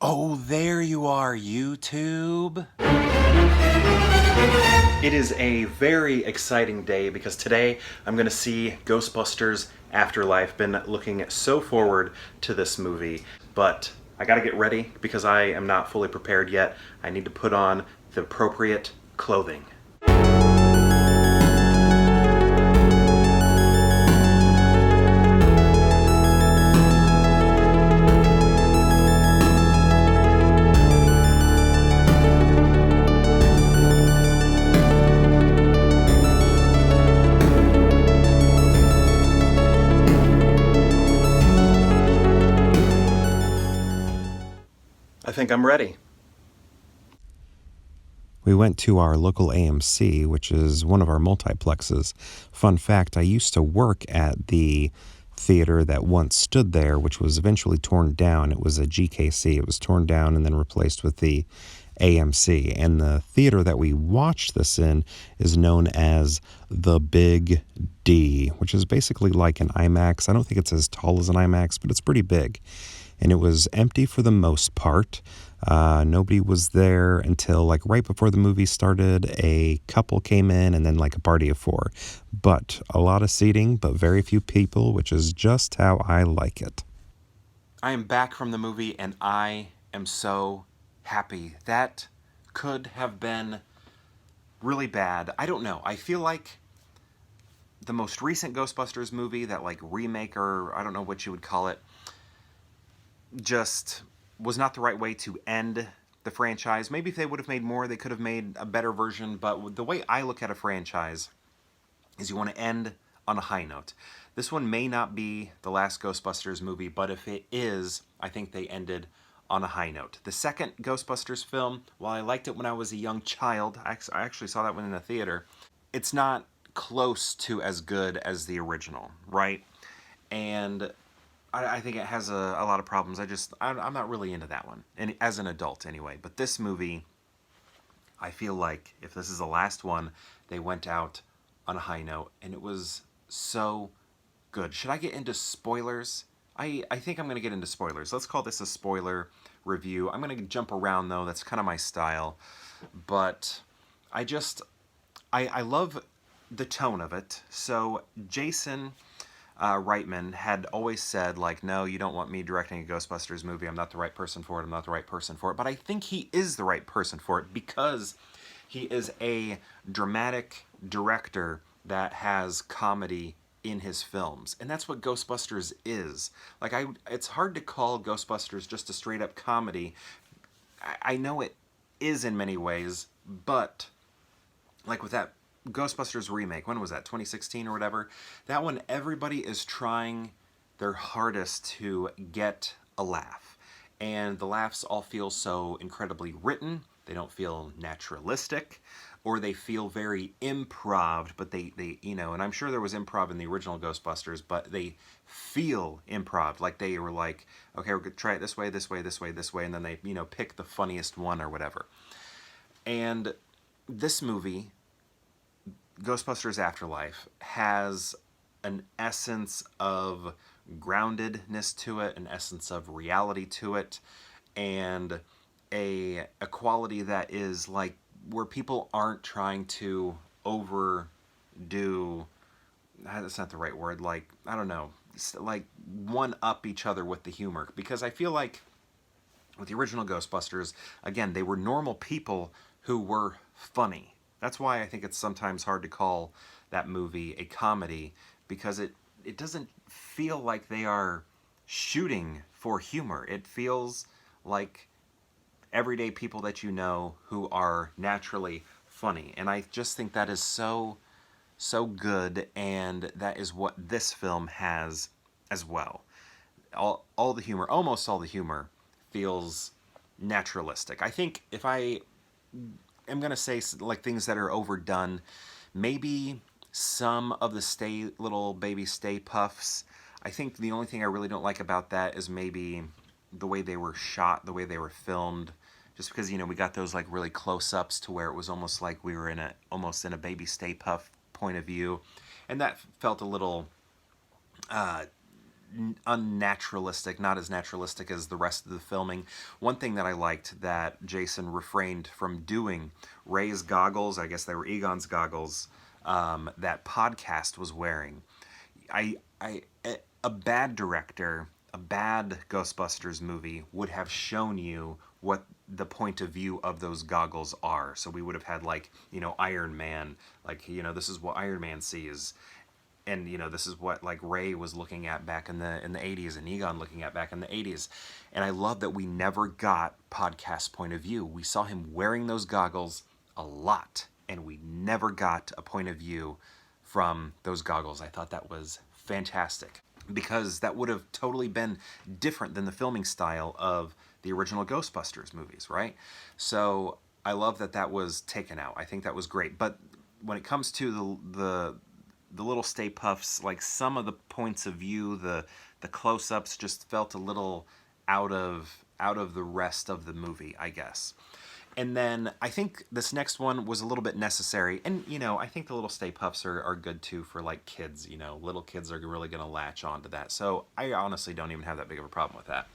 Oh, there you are, YouTube. It is a very exciting day because today I'm going to see Ghostbusters Afterlife. Been looking so forward to this movie, but I got to get ready because I am not fully prepared yet. I need to put on the appropriate clothing. I think I'm ready. We went to our local AMC, which is one of our multiplexes. Fun fact, I used to work at the theater that once stood there, which was eventually torn down. It was a GKC. It was torn down and then replaced with the AMC. And the theater that we watched this in is known as the Big D, which is basically like an IMAX. I don't think it's as tall as an IMAX, but it's pretty big. And it was empty for the most part. Nobody was there until like right before the movie started. A couple came in and then like a party of four. But a lot of seating, but very few people, which is just how I like it. I am back from the movie and I am so happy. That could have been really bad. I don't know. I feel like the most recent Ghostbusters movie, that like remake, or I don't know what you would call it, just was not the right way to end the franchise. Maybe if they would have made more, they could have made a better version, but the way I look at a franchise is you want to end on a high note. This one may not be the last Ghostbusters movie, but if it is, I think they ended on a high note. The second Ghostbusters film, while I liked it when I was a young child, I actually saw that one in the theater, it's not close to as good as the original, right? And I think it has a lot of problems. I'm not really into that one, and as an adult anyway. But this movie, I feel like if this is the last one, they went out on a high note, and it was so good. Should I get into spoilers? I think I'm going to get into spoilers. Let's call this a spoiler review. I'm going to jump around, though. That's kind of my style. But I love the tone of it. So Jason Reitman had always said, like, no, you don't want me directing a Ghostbusters movie. I'm not the right person for it. I'm not the right person for it. But I think he is the right person for it because he is a dramatic director that has comedy in his films. And that's what Ghostbusters is. Like, it's hard to call Ghostbusters just a straight up comedy. I know it is in many ways, but like with that Ghostbusters remake, when was that, 2016 or whatever, that one, everybody is trying their hardest to get a laugh, and the laughs all feel so incredibly written. They don't feel naturalistic, or they feel very improv, but they and I'm sure there was improv in the original Ghostbusters, but they feel improv, like they were like, okay, we're gonna try it this way, this way, this way, this way, and then they pick the funniest one or whatever. And this movie, Ghostbusters Afterlife, has an essence of groundedness to it, an essence of reality to it, and a quality that is like where people aren't trying to overdo. That's not the right word. Like, I don't know, like one up each other with the humor, because I feel like with the original Ghostbusters, again, they were normal people who were funny. That's why I think it's sometimes hard to call that movie a comedy, because it doesn't feel like they are shooting for humor. It feels like everyday people that you know who are naturally funny. And I just think that is so good, and that is what this film has as well. All the humor, almost all the humor, feels naturalistic. I think if I am going to say like things that are overdone, maybe some of the little baby Stay Puffs. I think the only thing I really don't like about that is maybe the way they were shot, the way they were filmed. Just because, we got those like really close-ups to where it was almost like we were almost in a baby Stay Puff point of view. And that felt a little unnaturalistic, not as naturalistic as the rest of the filming. One thing that I liked that Jason refrained from doing, Ray's goggles, I guess they were Egon's goggles, that Podcast was wearing. A bad director, a bad Ghostbusters movie would have shown you what the point of view of those goggles are. So we would have had like, Iron Man, like, this is what Iron Man sees, and this is what like Ray was looking at back in the 80s, and Egon looking at back in the 80s. And I love that we never got Podcast's point of view. We saw him wearing those goggles a lot, and we never got a point of view from those goggles. I thought that was fantastic, because that would have totally been different than the filming style of the original Ghostbusters movies, right? So I love that that was taken out. I think that was great. But when it comes to the little Stay Puffs, like some of the points of view, the close-ups just felt a little out of the rest of the movie, I guess. And then I think this next one was a little bit necessary. And, I think the little Stay Puffs are good too for like kids. Little kids are really going to latch on to that. So I honestly don't even have that big of a problem with that.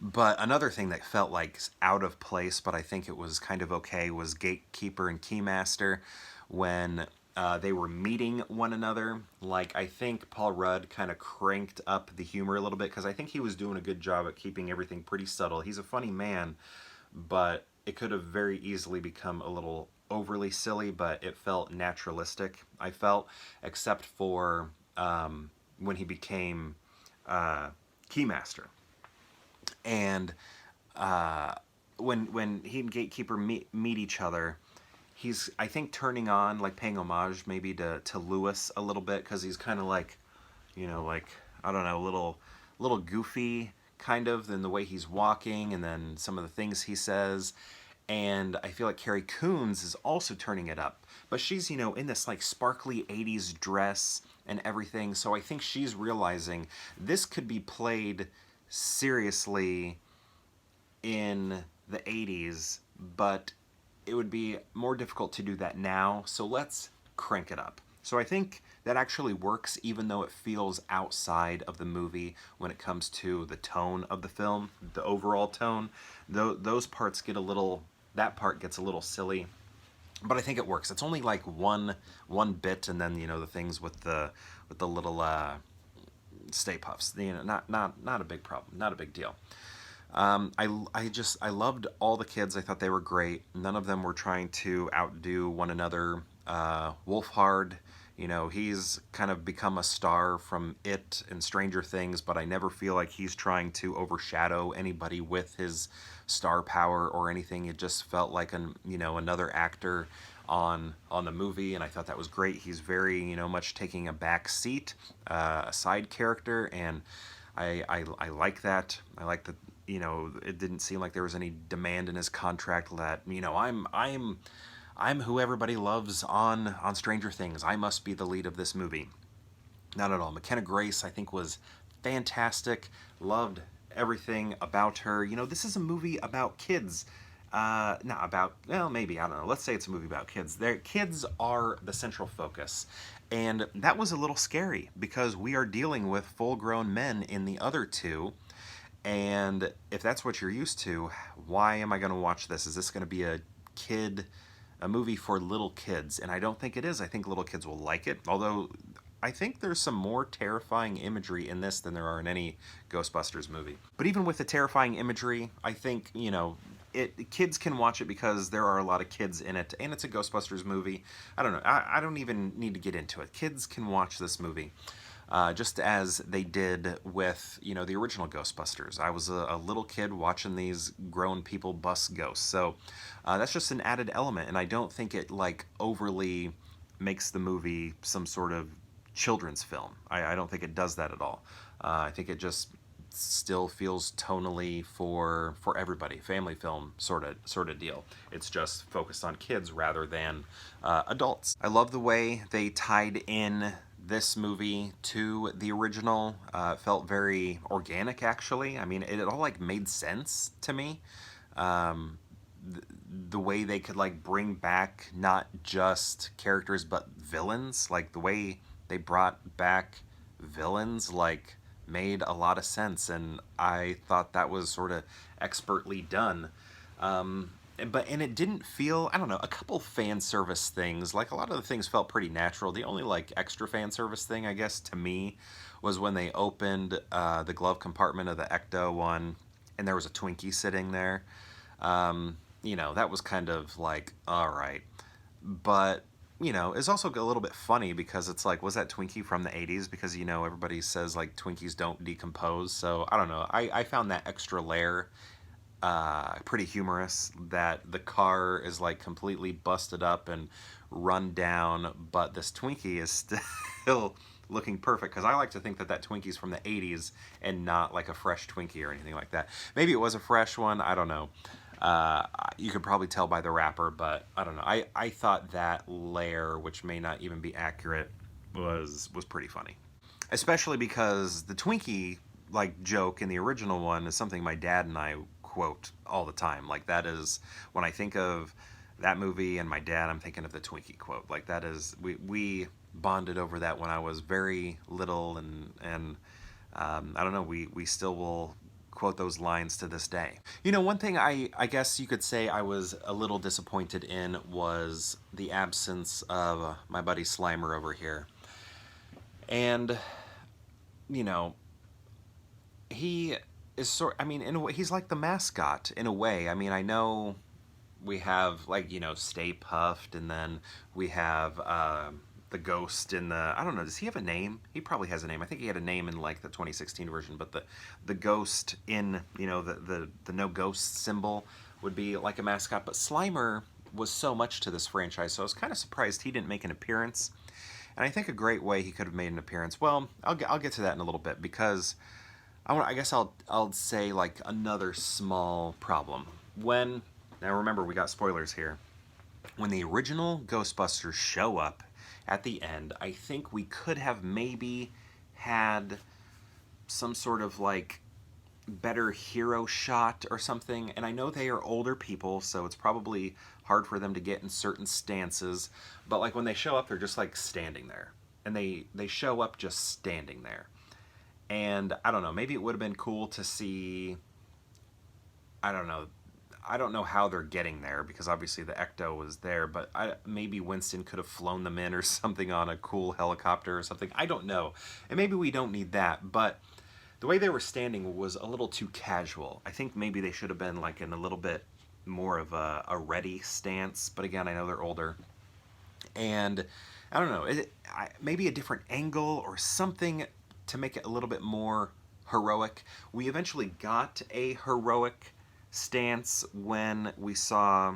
But another thing that felt like out of place, but I think it was kind of okay, was Gatekeeper and Keymaster when they were meeting one another. Like, I think Paul Rudd kind of cranked up the humor a little bit, because I think he was doing a good job at keeping everything pretty subtle. He's a funny man, but it could have very easily become a little overly silly, but it felt naturalistic, I felt, except for when he became Keymaster. And when he and Gatekeeper meet each other, he's, I think, turning on, like paying homage maybe to Lewis a little bit, because he's kind of like, like, I don't know, a little goofy kind of in the way he's walking, and then some of the things he says. And I feel like Carrie Coons is also turning it up, but she's, in this like sparkly 80s dress and everything. So I think she's realizing this could be played seriously in the 80s, but it would be more difficult to do that now, so let's crank it up. So I think that actually works, even though it feels outside of the movie when it comes to the tone of the film, the overall tone. Those parts get that part gets a little silly, but I think it works. It's only like one bit, and then the things with the little Stay Puffs. Not a big problem, not a big deal. I loved all the kids. I thought they were great. None of them were trying to outdo one another. Wolfhard, he's kind of become a star from It and Stranger Things, but I never feel like he's trying to overshadow anybody with his star power or anything. It just felt like another actor on the movie, and I thought that was great. He's very, much taking a back seat, a side character, and I like that. I like that. It didn't seem like there was any demand in his contract that I'm who everybody loves on Stranger Things. I must be the lead of this movie. Not at all. McKenna Grace, I think, was fantastic. Loved everything about her. This is a movie about kids. Not about, well, maybe, I don't know. Let's say it's a movie about kids. Their kids are the central focus. And that was a little scary, because we are dealing with full-grown men in the other two. And if that's what you're used to, why am I going to watch this? Is this going to be a movie for little kids? And I don't think it is. I think little kids will like it. Although I think there's some more terrifying imagery in this than there are in any Ghostbusters movie. But even with the terrifying imagery, I think, kids can watch it because there are a lot of kids in it, and it's a Ghostbusters movie. I don't know. I don't even need to get into it. Kids can watch this movie. Just as they did with, the original Ghostbusters. I was a little kid watching these grown people bust ghosts. So that's just an added element, and I don't think it, like, overly makes the movie some sort of children's film. I don't think it does that at all. I think it just still feels tonally for everybody, family film sort of deal. It's just focused on kids rather than adults. I love the way they tied in this movie to the original. It felt very organic, actually. I mean, it all like made sense to me. The way they could like bring back not just characters but villains, like the way they brought back villains like made a lot of sense, and I thought that was sort of expertly done. And it didn't feel, I don't know, a couple fan service things, like a lot of the things felt pretty natural. The only like extra fan service thing, I guess, to me was when they opened the glove compartment of the Ecto one and there was a Twinkie sitting there. That was kind of like, all right. But, it's also a little bit funny because it's like, was that Twinkie from the 80s? Because, everybody says like Twinkies don't decompose. So I don't know. I found that extra layer pretty humorous, that the car is like completely busted up and run down, but this Twinkie is still looking perfect, because I like to think that that Twinkie's from the 80s and not like a fresh Twinkie or anything like that. Maybe it was a fresh one, I don't know. You could probably tell by the wrapper, but I don't know. I thought that layer, which may not even be accurate, was pretty funny, especially because the Twinkie like joke in the original one is something my dad and I quote all the time. Like, that is, when I think of that movie and my dad, I'm thinking of the Twinkie quote. Like, that is, we bonded over that when I was very little, and I don't know, we still will quote those lines to this day. One thing I guess you could say I was a little disappointed in was the absence of my buddy Slimer over here. And, you know, he is in a way, he's like the mascot in a way. I mean, I know we have, like, Stay Puffed, and then we have the ghost in the, I don't know, does he have a name? He probably has a name. I think he had a name in like the 2016 version, but the ghost in, the no ghost symbol would be like a mascot. But Slimer was so much to this franchise, so I was kind of surprised he didn't make an appearance. And I think a great way he could have made an appearance, well, I'll get to that in a little bit, because I guess I'll say like another small problem. Now remember, we got spoilers here. When the original Ghostbusters show up at the end, I think we could have maybe had some sort of like better hero shot or something. And I know they are older people, so it's probably hard for them to get in certain stances. But like when they show up, they're just like standing there. And they show up just standing there. And I don't know, maybe it would have been cool to see, I don't know. I don't know how they're getting there, because obviously the Ecto was there, but maybe Winston could have flown them in or something on a cool helicopter or something. I don't know. And maybe we don't need that, but the way they were standing was a little too casual. I think maybe they should have been like in a little bit more of a ready stance, but again, I know they're older. And I don't know, maybe a different angle or something to make it a little bit more heroic. We eventually got a heroic stance when we saw,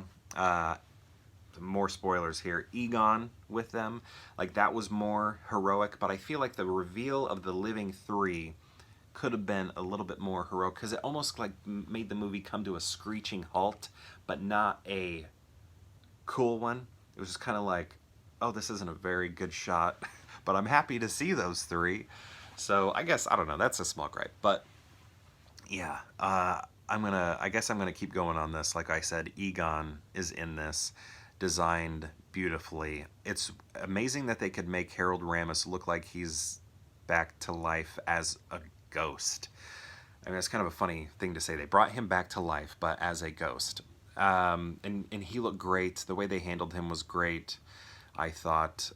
more spoilers here, Egon with them. Like, that was more heroic, but I feel like the reveal of the Living Three could have been a little bit more heroic, because it almost like made the movie come to a screeching halt, but not a cool one. It was just kind of like, oh, this isn't a very good shot, but I'm happy to see those three. So I guess, I don't know, that's a small gripe. But yeah, I guess I'm gonna keep going on this. Like I said, Egon is in this, designed beautifully. It's amazing that they could make Harold Ramis look like he's back to life as a ghost. I mean, it's kind of a funny thing to say. They brought him back to life, but as a ghost. And he looked great. The way they handled him was great, I thought.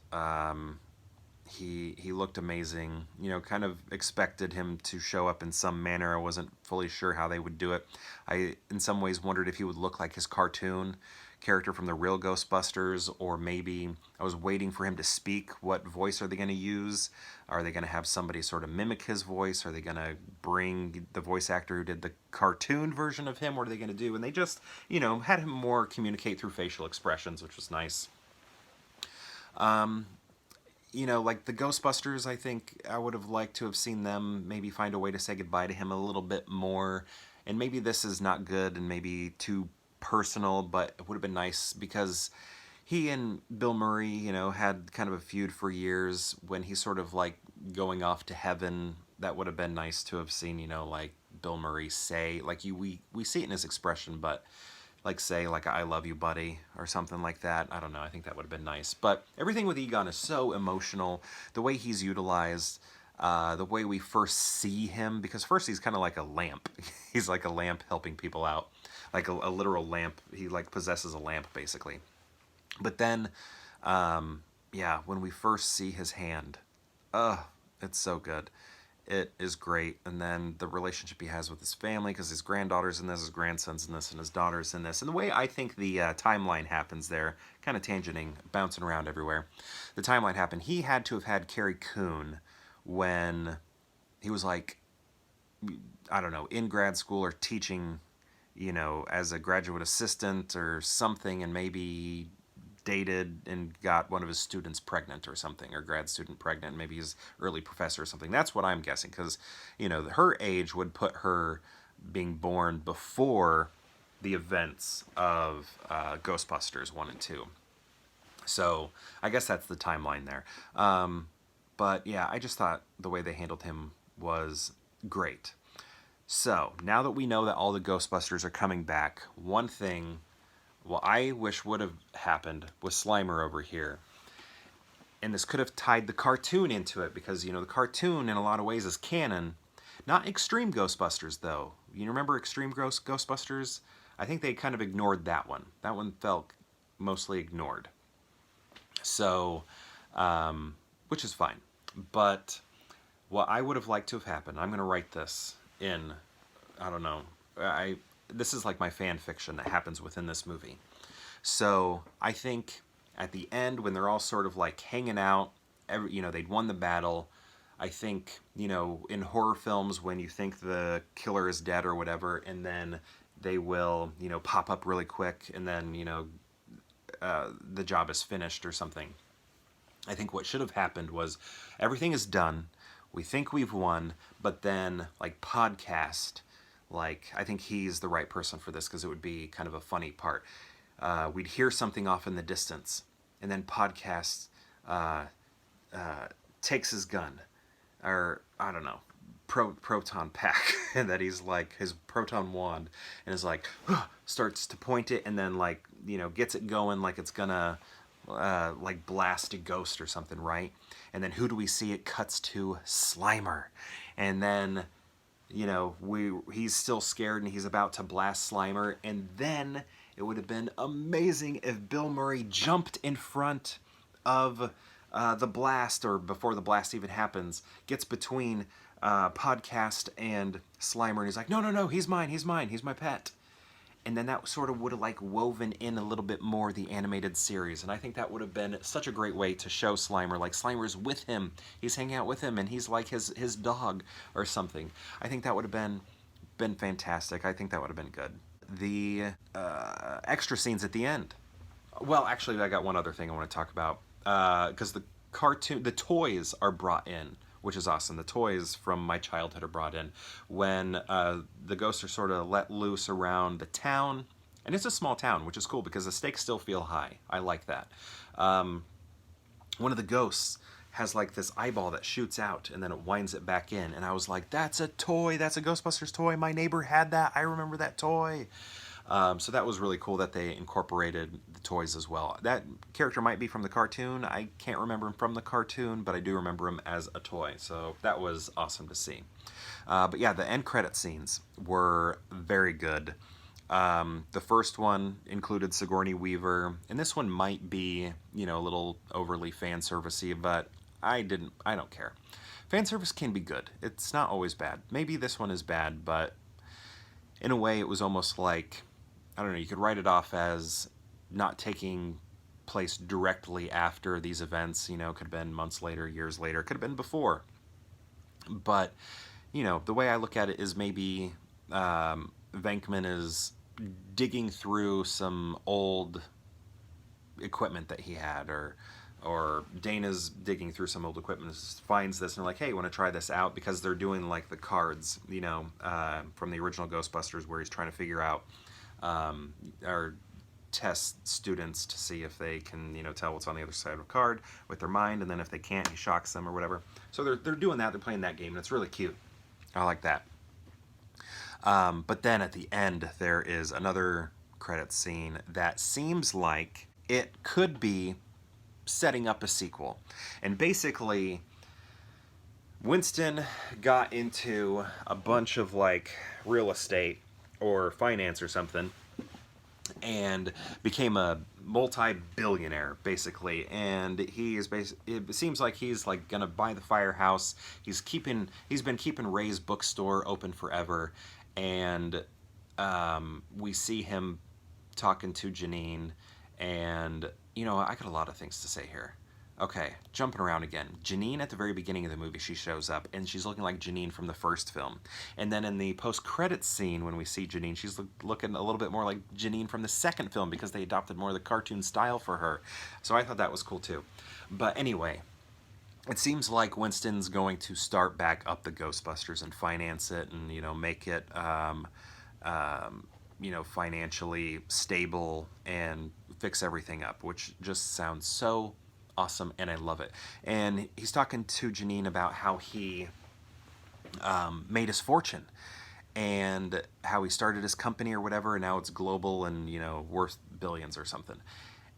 He looked amazing. Kind of expected him to show up in some manner. I wasn't fully sure how they would do it. I, in some ways, wondered if he would look like his cartoon character from the real Ghostbusters, or maybe I was waiting for him to speak. What voice are they going to use? Are they going to have somebody sort of mimic his voice? Are they going to bring the voice actor who did the cartoon version of him? What are they going to do? And they just, had him more communicate through facial expressions, which was nice. Like the Ghostbusters, I think I would have liked to have seen them maybe find a way to say goodbye to him a little bit more. And maybe this is not good and maybe too personal, but it would have been nice, because he and Bill Murray, had kind of a feud for years. When he's sort of like going off to heaven, that would have been nice to have seen, like Bill Murray say, like we see it in his expression, but like say like I love you buddy or something like that. I don't know, I think that would have been nice. But everything with Egon is so emotional. The way he's utilized, The way we first see him, because first he's kind of like a lamp. He's like a lamp helping people out, like a literal lamp. He like possesses a lamp basically. But then, yeah, when we first see his hand, it's so good. It is great. And then the relationship he has with his family, because his granddaughter's in this, his grandson's in this, and his daughter's in this. And the way I think the timeline happens there, kind of tangenting, bouncing around everywhere. The timeline happened. He had to have had Carrie Coon when he was like, I don't know, in grad school or teaching, as a graduate assistant or something, and maybe dated and got one of his students pregnant or something, or grad student pregnant, maybe his early professor or something. That's what I'm guessing, because her age would put her being born before the events of Ghostbusters 1 and 2. So I guess that's the timeline there. But yeah, I just thought the way they handled him was great. So now that we know that all the Ghostbusters are coming back, one thing I wish would have happened with Slimer over here. And this could have tied the cartoon into it, because, the cartoon in a lot of ways is canon. Not Extreme Ghostbusters, though. You remember Extreme Ghostbusters? I think they kind of ignored that one. That one felt mostly ignored. So, which is fine. But what I would have liked to have happened, I'm going to write this in, I don't know, this is like my fan fiction that happens within this movie. So I think at the end, when they're all sort of like hanging out, they'd won the battle. I think, in horror films, when you think the killer is dead or whatever, and then they will, pop up really quick, and then, the job is finished or something. I think what should have happened was everything is done. We think we've won, but then, like, podcast, like, I think he's the right person for this, because it would be kind of a funny part. We'd hear something off in the distance, and then podcast takes his gun, or, I don't know, proton pack, and that he's like, his proton wand, and is like, starts to point it, and then, like, gets it going like it's gonna, like, blast a ghost or something, right? And then who do we see? It cuts to Slimer. And then, he's still scared and he's about to blast Slimer. And then it would have been amazing if Bill Murray jumped in front of the blast, or before the blast even happens, gets between Podcast and Slimer, and he's like, no, he's mine, he's my pet. And then that sort of would have like woven in a little bit more the animated series. And I think that would have been such a great way to show Slimer. Like, Slimer's with him. He's hanging out with him, and he's like his dog or something. I think that would have been fantastic. I think that would have been good. The extra scenes at the end. Well, actually, I got one other thing I want to talk about. Because the toys are brought in, which is awesome. The toys from my childhood are brought in when the ghosts are sort of let loose around the town. And it's a small town, which is cool because the stakes still feel high. I like that. One of the ghosts has like this eyeball that shoots out, and then it winds it back in. And I was like, that's a toy. That's a Ghostbusters toy. My neighbor had that. I remember that toy. So that was really cool that they incorporated the toys as well. That character might be from the cartoon. I can't remember him from the cartoon, but I do remember him as a toy. So that was awesome to see. But yeah, the end credit scenes were very good. The first one included Sigourney Weaver, and this one might be, a little overly fan servicey, but I don't care. Fan service can be good. It's not always bad. Maybe this one is bad, but in a way it was almost like, I don't know, you could write it off as not taking place directly after these events. Could have been months later, years later, could have been before. But, the way I look at it is maybe Venkman is digging through some old equipment that he had, or Dana's digging through some old equipment, finds this, and they're like, hey, you want to try this out? Because they're doing like the cards, from the original Ghostbusters, where he's trying to figure out or test students to see if they can, tell what's on the other side of a card with their mind, and then if they can't, he shocks them or whatever. So they're doing that, they're playing that game, and it's really cute. I like that. But then at the end, there is another credit scene that seems like it could be setting up a sequel. And basically, Winston got into a bunch of like real estate or finance or something and became a multi-billionaire basically, and it seems like he's like gonna buy the firehouse. He's been keeping Ray's bookstore open forever, and we see him talking to Janine, and I got a lot of things to say here. Okay, jumping around again. Janine at the very beginning of the movie, she shows up and she's looking like Janine from the first film. And then in the post-credits scene, when we see Janine, she's looking a little bit more like Janine from the second film because they adopted more of the cartoon style for her. So I thought that was cool too. But anyway, it seems like Winston's going to start back up the Ghostbusters and finance it and make it financially stable and fix everything up, which just sounds so awesome, and I love it. And he's talking to Janine about how he made his fortune and how he started his company or whatever, and now it's global and worth billions or something.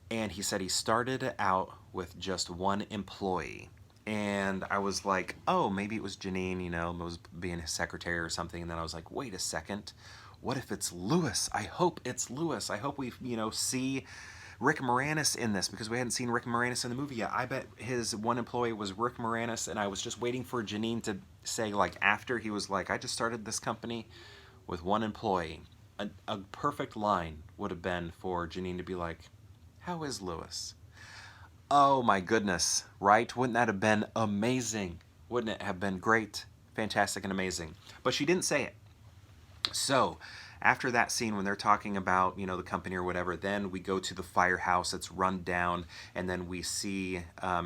And he said he started out with just one employee. And I was like, oh, maybe it was Janine, was being his secretary or something. And then I was like, wait a second. What if it's Lewis? I hope it's Lewis. I hope we, see Rick Moranis in this, because we hadn't seen Rick Moranis in the movie yet. I bet his one employee was Rick Moranis, and I was just waiting for Janine to say, like, after he was like, I just started this company with one employee. A perfect line would have been for Janine to be like, how is Lewis? Oh my goodness, right? Wouldn't that have been amazing? Wouldn't it have been great, fantastic, and amazing? But she didn't say it. So, after that scene when they're talking about, the company or whatever, then we go to the firehouse. It's run down, and then we see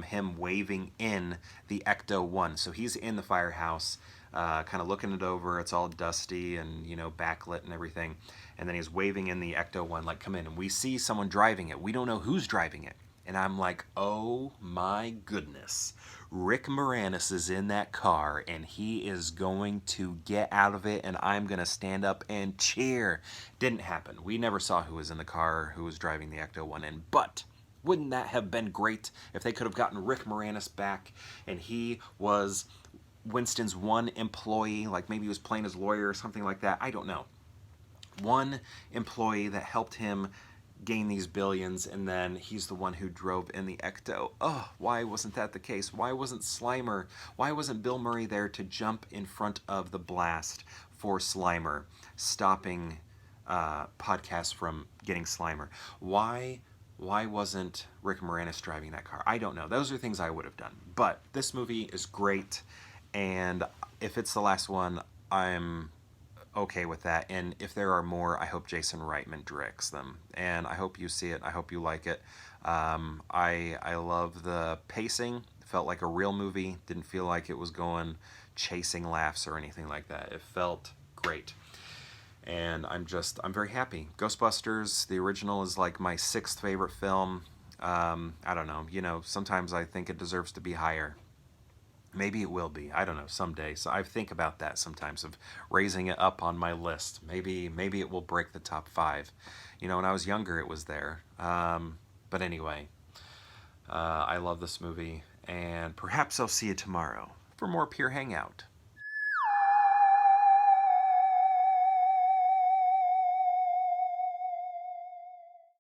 him waving in the Ecto-1. So he's in the firehouse, kind of looking it over. It's all dusty and, backlit and everything. And then he's waving in the Ecto-1, like, come in. And we see someone driving it. We don't know who's driving it. And I'm like, oh my goodness. Rick Moranis is in that car and he is going to get out of it, and I'm going to stand up and cheer. Didn't happen. We never saw who was in the car, who was driving the Ecto-1 in. But wouldn't that have been great if they could have gotten Rick Moranis back and he was Winston's one employee, like maybe he was playing his lawyer or something like that. I don't know. One employee that helped him gain these billions, and then he's the one who drove in the Ecto. Oh, why wasn't that the case? Why wasn't Slimer? Why wasn't Bill Murray there to jump in front of the blast for Slimer, stopping podcasts from getting Slimer? Why wasn't Rick Moranis driving that car? I don't know. Those are things I would have done. But this movie is great, and if it's the last one, I'm okay with that. And if there are more, I hope Jason Reitman directs them. And I hope you see it. I hope you like it. I love the pacing. It felt like a real movie. Didn't feel like it was going chasing laughs or anything like that. It felt great. And I'm very happy. Ghostbusters, the original, is like my 6th favorite film. I don't know. Sometimes I think it deserves to be higher. Maybe it will be. I don't know, someday. So I think about that sometimes, of raising it up on my list. Maybe it will break the top 5. When I was younger, it was there. But anyway, I love this movie, and perhaps I'll see you tomorrow for more Pure Hangout.